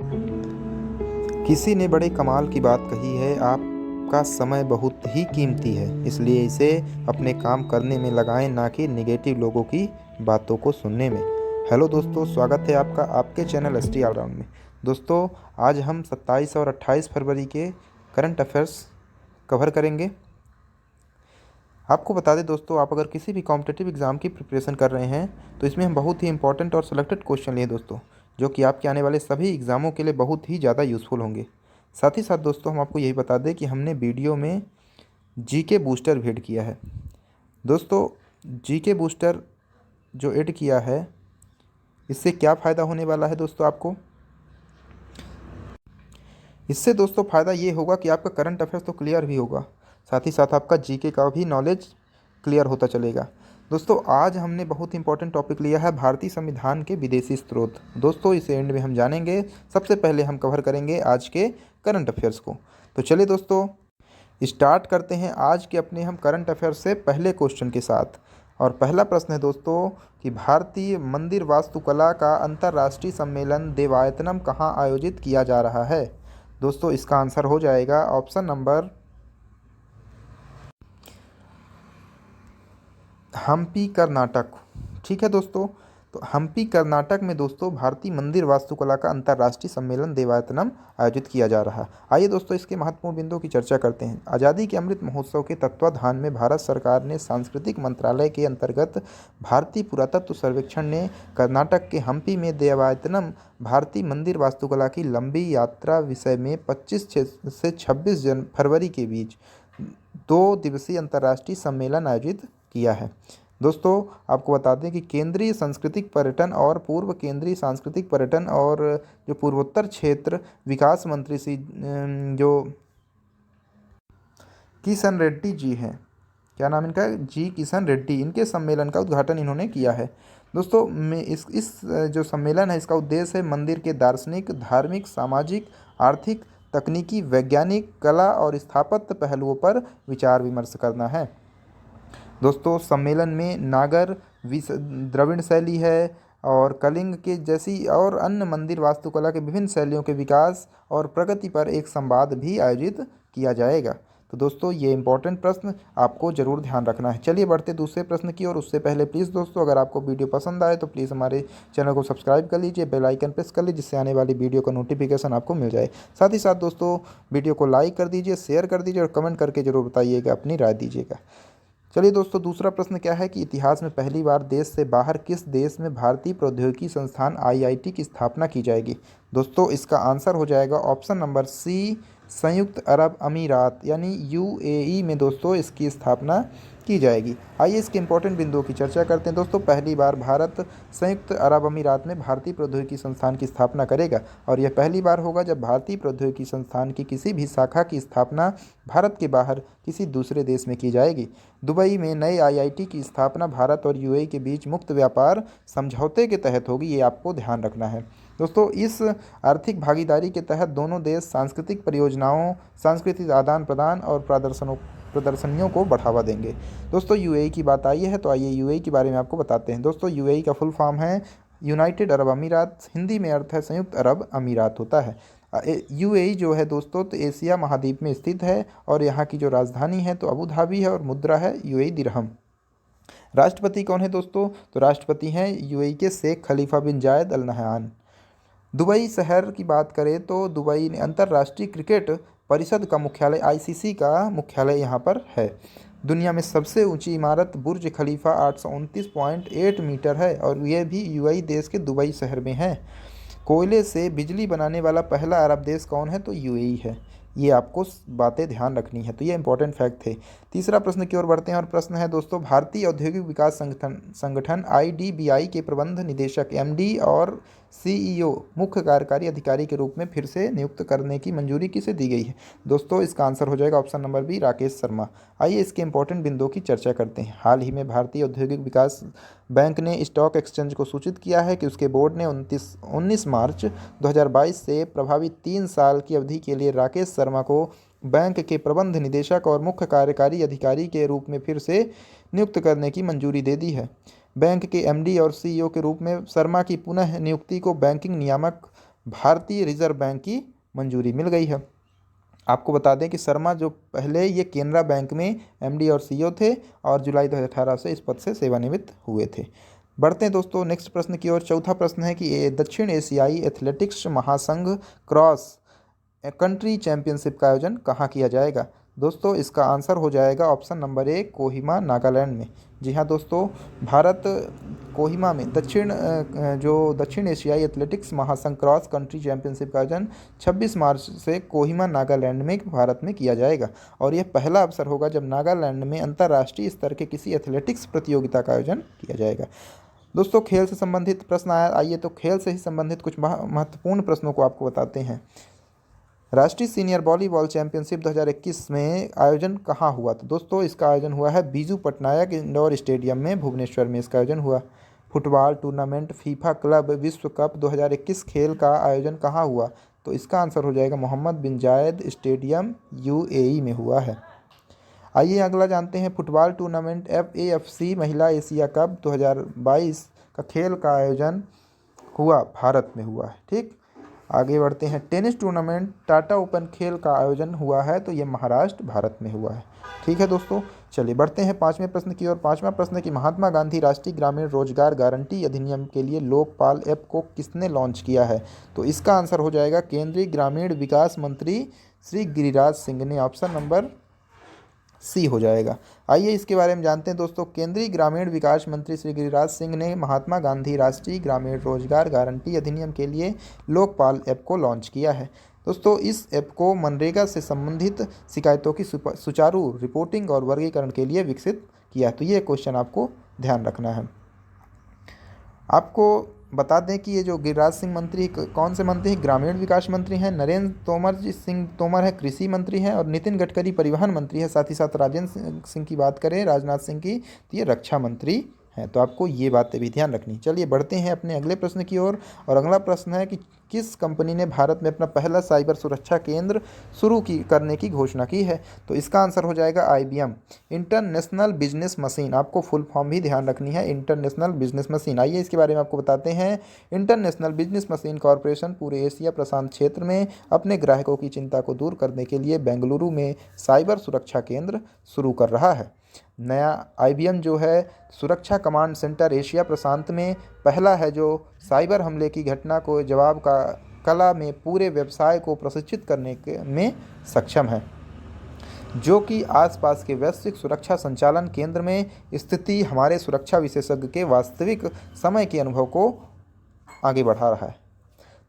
किसी ने बड़े कमाल की बात कही है, आपका समय बहुत ही कीमती है, इसलिए इसे अपने काम करने में लगाएं, ना कि नेगेटिव लोगों की बातों को सुनने में। हेलो दोस्तों, स्वागत है आपका आपके चैनल एसटी ऑलराउंड में। दोस्तों, आज हम 27 और 28 फरवरी के करंट अफेयर्स कवर करेंगे। आपको बता दें दोस्तों, आप अगर किसी भी कॉम्पिटिटिव एग्ज़ाम की प्रिपरेशन कर रहे हैं तो इसमें हम बहुत ही इंपॉर्टेंट और सिलेक्टेड क्वेश्चन लिए दोस्तों, जो कि आपके आने वाले सभी एग्ज़ामों के लिए बहुत ही ज़्यादा यूज़फुल होंगे। साथ ही साथ दोस्तों, हम आपको यही बता दें कि हमने वीडियो में जीके बूस्टर भी ऐड किया है। दोस्तों, जीके बूस्टर जो ऐड किया है, इससे क्या फ़ायदा होने वाला है दोस्तों आपको? इससे दोस्तों फ़ायदा ये होगा कि आपका करंट अफेयर्स तो क्लियर भी होगा, साथ ही साथ आपका जीके का भी नॉलेज क्लियर होता चलेगा। दोस्तों, आज हमने बहुत इंपॉर्टेंट टॉपिक लिया है भारतीय संविधान के विदेशी स्रोत। दोस्तों, इस एंड में हम जानेंगे। सबसे पहले हम कवर करेंगे आज के करंट अफेयर्स को। तो चलिए दोस्तों, स्टार्ट करते हैं आज के अपने हम करंट अफेयर्स से पहले क्वेश्चन के साथ। और पहला प्रश्न है दोस्तों कि भारतीय मंदिर वास्तुकला का अंतर्राष्ट्रीय सम्मेलन देवायतनम कहाँ आयोजित किया जा रहा है? दोस्तों, इसका आंसर हो जाएगा ऑप्शन नंबर हम्पी कर्नाटक। ठीक है दोस्तों, तो हम्पी कर्नाटक में दोस्तों भारतीय मंदिर वास्तुकला का अंतर्राष्ट्रीय सम्मेलन देवायतनम आयोजित किया जा रहा है। आइए दोस्तों, इसके महत्वपूर्ण बिंदुओं की चर्चा करते हैं। आज़ादी के अमृत महोत्सव के तत्वाधान में भारत सरकार ने सांस्कृतिक मंत्रालय के अंतर्गत भारतीय पुरातत्व सर्वेक्षण ने कर्नाटक के हम्पी में देवायतनम भारतीय मंदिर वास्तुकला की लंबी यात्रा विषय में 25 से 26 फरवरी के बीच 2 दिवसीय अंतर्राष्ट्रीय सम्मेलन आयोजित किया है। दोस्तों, आपको बता दें कि केंद्रीय सांस्कृतिक पर्यटन और पूर्व केंद्रीय सांस्कृतिक पर्यटन और जो पूर्वोत्तर क्षेत्र विकास मंत्री श्री जो किशन रेड्डी जी हैं, क्या नाम इनका, जी किशन रेड्डी, इनके सम्मेलन का उद्घाटन इन्होंने किया है। दोस्तों, मैं इस जो सम्मेलन है, इसका उद्देश्य है मंदिर के दार्शनिक, धार्मिक, सामाजिक, आर्थिक, तकनीकी, वैज्ञानिक, कला और स्थापत्य पहलुओं पर विचार विमर्श करना है। दोस्तों, सम्मेलन में नागर द्रविड़ शैली है और कलिंग के जैसी और अन्य मंदिर वास्तुकला के विभिन्न शैलियों के विकास और प्रगति पर एक संवाद भी आयोजित किया जाएगा। तो दोस्तों, ये इंपॉर्टेंट प्रश्न आपको जरूर ध्यान रखना है। चलिए बढ़ते दूसरे प्रश्न की ओर। उससे पहले प्लीज़ दोस्तों, अगर आपको वीडियो पसंद आए तो प्लीज़ हमारे चैनल को सब्सक्राइब कर लीजिए, बेल आइकन प्रेस कर लीजिए, जिससे आने वाली वीडियो का नोटिफिकेशन आपको मिल जाए। साथ ही साथ दोस्तों, वीडियो को लाइक कर दीजिए, शेयर कर दीजिए और कमेंट करके जरूर बताइएगा, अपनी राय दीजिएगा। चलिए दोस्तों, दूसरा प्रश्न क्या है कि इतिहास में पहली बार देश से बाहर किस देश में भारतीय प्रौद्योगिकी संस्थान आईआईटी की स्थापना की जाएगी? दोस्तों, इसका आंसर हो जाएगा ऑप्शन नंबर सी, संयुक्त अरब अमीरात यानी यूएई में दोस्तों इसकी स्थापना की जाएगी। आइए इसके इंपॉर्टेंट बिंदुओं की चर्चा करते हैं। दोस्तों, पहली बार भारत संयुक्त अरब अमीरात में भारतीय प्रौद्योगिकी संस्थान की स्थापना करेगा और यह पहली बार होगा जब भारतीय प्रौद्योगिकी संस्थान की किसी भी शाखा की स्थापना भारत के बाहर किसी दूसरे देश में की जाएगी। दुबई में नए आईआईटी की स्थापना भारत और यूएई के बीच मुक्त व्यापार समझौते के तहत होगी, ये आपको ध्यान रखना है। दोस्तों, इस आर्थिक भागीदारी के तहत दोनों देश सांस्कृतिक परियोजनाओं, सांस्कृतिक आदान प्रदान और प्रदर्शनियों को बढ़ावा देंगे। दोस्तों, यूएई की बात आई है तो आइए यूएई के बारे में आपको बताते हैं। दोस्तों, यूएई का फुल फॉर्म है यूनाइटेड अरब अमीरात, हिंदी में अर्थ है संयुक्त अरब अमीरात होता है। यूएई जो है दोस्तों तो एशिया महाद्वीप में स्थित है और यहाँ की जो राजधानी है तो अबू धाबी है और मुद्रा है यूएई दिरहम। राष्ट्रपति कौन है दोस्तों? तो राष्ट्रपति हैं यूएई के शेख खलीफा बिन जायद अल नहयान। दुबई शहर की बात करें तो दुबई ने अंतर्राष्ट्रीय क्रिकेट परिषद का मुख्यालय, आईसीसी का मुख्यालय यहाँ पर है। दुनिया में सबसे ऊंची इमारत बुर्ज खलीफा 829.8 मीटर है और यह भी यूएई देश के दुबई शहर में है। कोयले से बिजली बनाने वाला पहला अरब देश कौन है? तो यूएई है। ये आपको बातें ध्यान रखनी है, तो ये इंपॉर्टेंट फैक्ट थे। तीसरा प्रश्न की ओर बढ़ते हैं और प्रश्न है दोस्तों, भारतीय औद्योगिक विकास संगठन आईडीबीआई के प्रबंध निदेशक एमडी और सीईओ मुख्य कार्यकारी अधिकारी के रूप में फिर से नियुक्त करने की मंजूरी किसे दी गई है? दोस्तों, इसका आंसर हो जाएगा option number B, Rakesh Sharma. आइए इसके इंपॉर्टेंट बिंदुओं की चर्चा करते हैं। हाल ही में भारतीय औद्योगिक विकास बैंक ने स्टॉक एक्सचेंज को सूचित किया है कि उसके बोर्ड ने 19 मार्च 2022 से प्रभावी 3 साल की अवधि के लिए राकेश शर्मा को बैंक के प्रबंध निदेशक और मुख्य कार्यकारी अधिकारी के रूप में फिर से नियुक्त करने की मंजूरी दे दी है। बैंक के एमडी और सीईओ के रूप में शर्मा की पुनः नियुक्ति को बैंकिंग नियामक भारतीय रिजर्व बैंक की मंजूरी मिल गई है। आपको बता दें कि शर्मा जो पहले ये केनरा बैंक में एमडी और सीईओ थे और जुलाई 2018 से इस पद से सेवानिवृत्त हुए थे। बढ़ते हैं दोस्तों नेक्स्ट प्रश्न की ओर। चौथा प्रश्न है कि ये दक्षिण एशियाई एथलेटिक्स महासंघ क्रॉस कंट्री चैंपियनशिप का आयोजन कहाँ किया जाएगा? दोस्तों इसका आंसर हो जाएगा option number A, Kohima Nagaland में। जी हाँ दोस्तों, भारत कोहिमा में दक्षिण एशियाई एथलेटिक्स महासंघ क्रॉस कंट्री चैंपियनशिप का आयोजन 26 मार्च से कोहिमा नागालैंड में भारत में किया जाएगा और यह पहला अवसर होगा जब नागालैंड में अंतर्राष्ट्रीय स्तर के किसी एथलेटिक्स प्रतियोगिता का आयोजन किया जाएगा। दोस्तों खेल से संबंधित प्रश्न आया, आइए तो खेल से ही संबंधित कुछ महत्वपूर्ण प्रश्नों को आपको बताते हैं। राष्ट्रीय सीनियर वॉलीबॉल चैंपियनशिप 2021 में आयोजन कहाँ हुआ? तो दोस्तों इसका आयोजन हुआ है बीजू पटनायक इंडोर स्टेडियम में भुवनेश्वर में इसका आयोजन हुआ। फुटबॉल टूर्नामेंट फीफा क्लब विश्व कप 2021 खेल का आयोजन कहाँ हुआ? तो इसका आंसर हो जाएगा मोहम्मद बिन जायद स्टेडियम यूएई में हुआ है। आइए अगला जानते हैं। फुटबॉल टूर्नामेंट एफएएफसी महिला एशिया कप 2022 का खेल का आयोजन हुआ भारत में हुआ है। ठीक, आगे बढ़ते हैं। टेनिस टूर्नामेंट टाटा ओपन खेल का आयोजन हुआ है तो ये महाराष्ट्र भारत में हुआ है। ठीक है दोस्तों, चलिए बढ़ते हैं पाँचवें प्रश्न की ओर। पाँचवा प्रश्न है कि महात्मा गांधी राष्ट्रीय ग्रामीण रोजगार गारंटी अधिनियम के लिए लोकपाल ऐप को किसने लॉन्च किया है? तो इसका आंसर हो जाएगा केंद्रीय ग्रामीण विकास मंत्री श्री गिरिराज सिंह ने। ऑप्शन नंबर सी हो जाएगा। आइए इसके बारे में जानते हैं दोस्तों। केंद्रीय ग्रामीण विकास मंत्री श्री गिरिराज सिंह ने महात्मा गांधी राष्ट्रीय ग्रामीण रोजगार गारंटी अधिनियम के लिए लोकपाल ऐप को लॉन्च किया है। दोस्तों इस ऐप को मनरेगा से संबंधित शिकायतों की सुचारू रिपोर्टिंग और वर्गीकरण के लिए विकसित किया है। तो ये क्वेश्चन आपको ध्यान रखना है। आपको बता दें कि ये जो गिरिराज सिंह मंत्री कौन से मंत्री हैं? ग्रामीण विकास मंत्री हैं। नरेंद्र सिंह तोमर है कृषि मंत्री हैं और नितिन गडकरी परिवहन मंत्री है। साथ ही साथ राजेंद्र सिंह की बात करें, राजनाथ सिंह की, तो ये रक्षा मंत्री हैं। तो आपको ये बातें भी ध्यान रखनी। चलिए बढ़ते हैं अपने अगले प्रश्न की ओर और अगला प्रश्न है कि किस कंपनी ने भारत में अपना पहला साइबर सुरक्षा केंद्र करने की घोषणा की है? तो इसका आंसर हो जाएगा IBM इंटरनेशनल बिजनेस मशीन। आपको फुल फॉर्म भी ध्यान रखनी है, इंटरनेशनल बिजनेस मशीन। आइए इसके बारे में आपको बताते हैं। इंटरनेशनल बिजनेस मशीन कॉरपोरेशन पूरे एशिया प्रशांत क्षेत्र में अपने ग्राहकों की चिंता को दूर करने के लिए बेंगलुरु में साइबर सुरक्षा केंद्र शुरू कर रहा है। नया IBM जो है सुरक्षा कमांड सेंटर एशिया प्रशांत में पहला है जो साइबर हमले की घटना को जवाब का कला में पूरे व्यवसाय को प्रशिक्षित करने में सक्षम है, जो कि आसपास के वैश्विक सुरक्षा संचालन केंद्र में स्थिति हमारे सुरक्षा विशेषज्ञ के वास्तविक समय के अनुभव को आगे बढ़ा रहा है।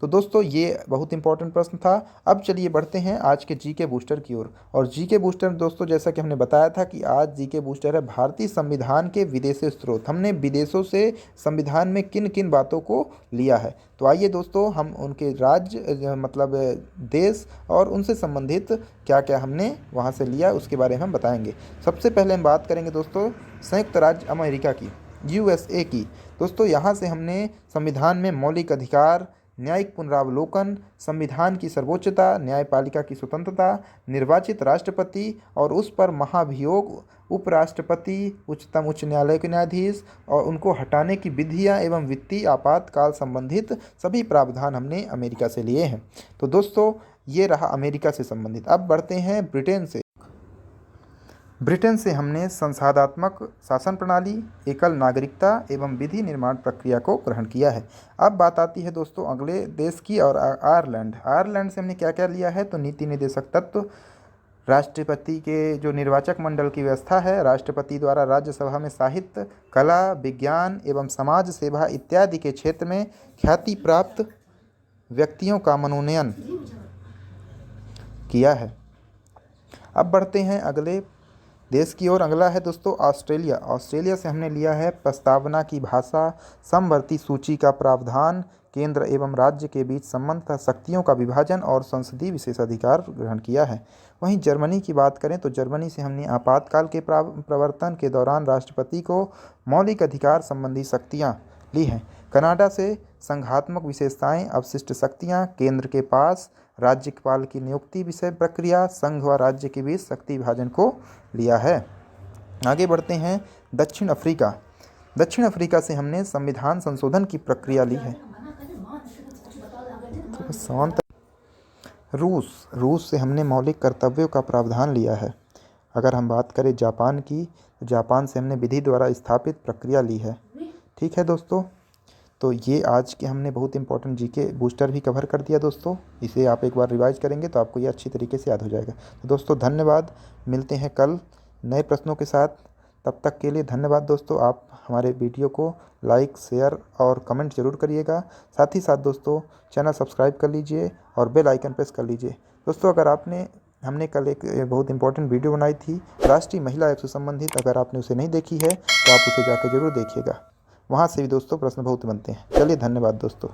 तो दोस्तों ये बहुत इंपॉर्टेंट प्रश्न था। अब चलिए बढ़ते हैं आज के जीके बूस्टर की ओर। और जीके बूस्टर दोस्तों जैसा कि हमने बताया था कि आज जीके बूस्टर है भारतीय संविधान के विदेशी स्रोत। हमने विदेशों से संविधान में किन किन बातों को लिया है, तो आइए दोस्तों हम उनके राज्य मतलब देश और उनसे संबंधित क्या क्या हमने वहाँ से लिया उसके बारे में हम बताएंगे। सबसे पहले हम बात करेंगे दोस्तों संयुक्त राज्य अमेरिका की, USA की। दोस्तों यहाँ से हमने संविधान में मौलिक अधिकार, न्यायिक पुनरावलोकन, संविधान की सर्वोच्चता, न्यायपालिका की स्वतंत्रता, निर्वाचित राष्ट्रपति और उस पर महाभियोग, उपराष्ट्रपति, उच्चतम उच्च न्यायालय के न्यायाधीश और उनको हटाने की विधियां एवं वित्तीय आपातकाल संबंधित सभी प्रावधान हमने अमेरिका से लिए हैं। तो दोस्तों ये रहा अमेरिका से संबंधित। अब बढ़ते हैं ब्रिटेन से। ब्रिटेन से हमने संसाधात्मक शासन प्रणाली, एकल नागरिकता एवं विधि निर्माण प्रक्रिया को ग्रहण किया है। अब बात आती है दोस्तों अगले देश की और आयरलैंड। आयरलैंड से हमने क्या क्या लिया है? तो नीति निर्देशक तत्व, राष्ट्रपति के जो निर्वाचक मंडल की व्यवस्था है, राष्ट्रपति द्वारा राज्यसभा में साहित्य, कला, विज्ञान एवं समाज सेवा इत्यादि के क्षेत्र में ख्याति प्राप्त व्यक्तियों का मनोनयन किया है। अब बढ़ते हैं अगले देश की ओर। अगला है दोस्तों ऑस्ट्रेलिया। ऑस्ट्रेलिया से हमने लिया है प्रस्तावना की भाषा, समवर्ती सूची का प्रावधान, केंद्र एवं राज्य के बीच संबंध तथा शक्तियों का विभाजन और संसदीय विशेषाधिकार ग्रहण किया है। वहीं जर्मनी की बात करें तो जर्मनी से हमने आपातकाल के प्रवर्तन के दौरान राष्ट्रपति को मौलिक अधिकार संबंधी शक्तियाँ ली हैं। कनाडा से संघात्मक विशेषताएं, अवशिष्ट शक्तियाँ, केंद्र के पास राज्यपाल की नियुक्ति विषय प्रक्रिया, संघ व राज्य के बीच शक्ति विभाजन को लिया है। आगे बढ़ते हैं दक्षिण अफ्रीका। दक्षिण अफ्रीका से हमने संविधान संशोधन की प्रक्रिया ली है। तो शांत। रूस से हमने मौलिक कर्तव्यों का प्रावधान लिया है। अगर हम बात करें जापान की, तो जापान से हमने विधि द्वारा स्थापित प्रक्रिया ली है। ठीक है दोस्तों, तो ये आज के हमने बहुत इंपॉर्टेंट जीके बूस्टर भी कवर कर दिया दोस्तों। इसे आप एक बार रिवाइज करेंगे तो आपको ये अच्छी तरीके से याद हो जाएगा। तो दोस्तों धन्यवाद, मिलते हैं कल नए प्रश्नों के साथ। तब तक के लिए धन्यवाद दोस्तों। आप हमारे वीडियो को लाइक, शेयर और कमेंट ज़रूर करिएगा। साथ ही साथ दोस्तों चैनल सब्सक्राइब कर लीजिए और बेल आइकन प्रेस कर लीजिए। दोस्तों अगर हमने कल एक बहुत इंपॉर्टेंट वीडियो बनाई थी राष्ट्रीय महिला आयोग से संबंधित, अगर आपने उसे नहीं देखी है तो आप उसे जाकर जरूर देखिएगा। वहाँ से भी दोस्तों प्रश्न बहुत बनते हैं। चलिए धन्यवाद दोस्तों।